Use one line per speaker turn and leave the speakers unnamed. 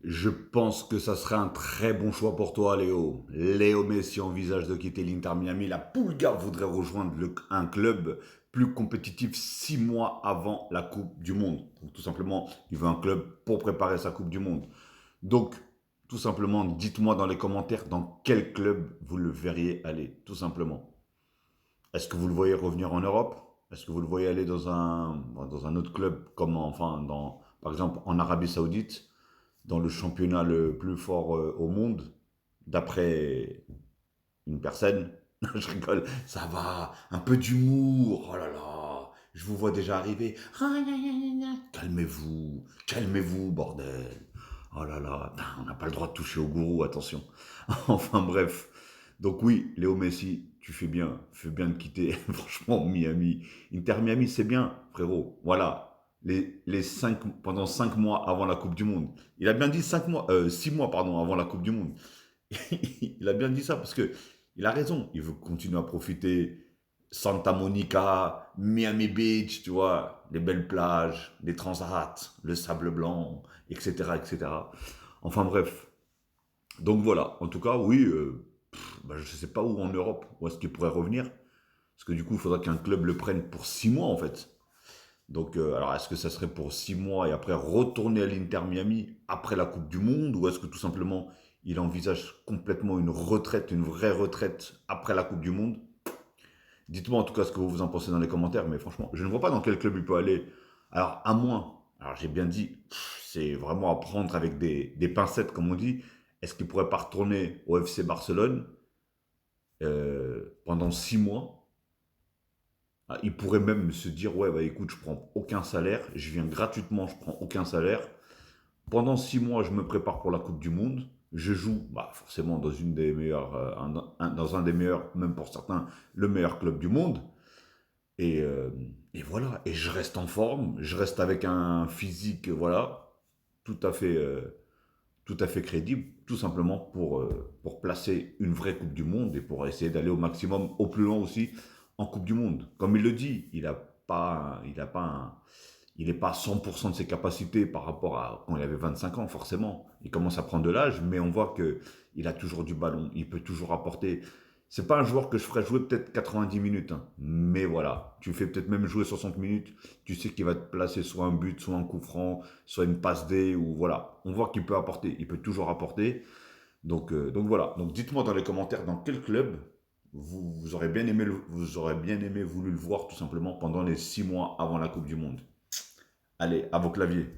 Je pense que ça serait un très bon choix pour toi, Léo. Léo Messi envisage de quitter l'Inter Miami. La Pulga voudrait rejoindre un club plus compétitif 6 mois avant la Coupe du Monde. Donc, tout simplement, il veut un club pour préparer sa Coupe du Monde. Donc, tout simplement, dites-moi dans les commentaires dans quel club vous le verriez aller, tout simplement. Est-ce que vous le voyez revenir en Europe? Est-ce que vous le voyez aller dans un autre club, comme par exemple en Arabie Saoudite, dans le championnat le plus fort au monde, d'après une personne? Je rigole, ça va, un peu d'humour, oh là là, je vous vois déjà arriver. Calmez-vous, calmez-vous, bordel. Oh là là, on n'a pas le droit de toucher au gourou, attention. Enfin bref. Donc oui, Léo Messi, tu fais bien de quitter, franchement, Miami. Inter Miami, c'est bien, frérot. Voilà. Pendant 5 mois avant la Coupe du Monde. Il a bien dit 5 mois, 6 mois, pardon, avant la Coupe du Monde. Il a bien dit ça parce que il a raison. Il veut continuer à profiter. Santa Monica, Miami Beach, tu vois, les belles plages, les transats, le sable blanc, etc., etc. Enfin bref. Donc voilà. En tout cas, oui, bah, je ne sais pas où en Europe, où est-ce qu'il pourrait revenir. Parce que du coup, il faudra qu'un club le prenne pour 6 mois, en fait. Donc, alors, est-ce que ça serait pour 6 mois et après retourner à l'Inter Miami après la Coupe du Monde, ou est-ce que tout simplement il envisage complètement une retraite, une vraie retraite après la Coupe du Monde? Dites-moi en tout cas ce que vous en pensez dans les commentaires, mais franchement, je ne vois pas dans quel club il peut aller. Alors, à moins, alors j'ai bien dit, c'est vraiment à prendre avec des pincettes, comme on dit. Est-ce qu'il pourrait pas retourner au FC Barcelone pendant 6 mois? Ah, il pourrait même se dire, ouais, bah écoute, je prends aucun salaire, je viens gratuitement, je prends aucun salaire. Pendant 6 mois, je me prépare pour la Coupe du Monde. Je joue, bah, forcément, dans une des meilleures, dans un des meilleurs, même pour certains, le meilleur club du monde. Et, euh, et voilà. Et je reste en forme. Je reste avec un physique, voilà, tout à fait, tout à fait crédible, tout simplement pour placer une vraie Coupe du Monde et pour essayer d'aller au maximum, au plus loin aussi, en Coupe du Monde. Comme il le dit, il n'est pas à 100% de ses capacités par rapport à quand il avait 25 ans, forcément. Il commence à prendre de l'âge, mais on voit que il a toujours du ballon, il peut toujours apporter. C'est pas un joueur que je ferais jouer peut-être 90 minutes, hein. Mais voilà, tu fais peut-être même jouer 60 minutes, tu sais qu'il va te placer soit un but, soit un coup franc, soit une passe D, ou voilà. On voit qu'il peut apporter, il peut toujours apporter. Donc voilà. Donc dites-moi dans les commentaires dans quel club vous aurez bien aimé, vous aurez bien aimé voulu le voir tout simplement pendant les 6 mois avant la Coupe du Monde. Allez, à vos claviers.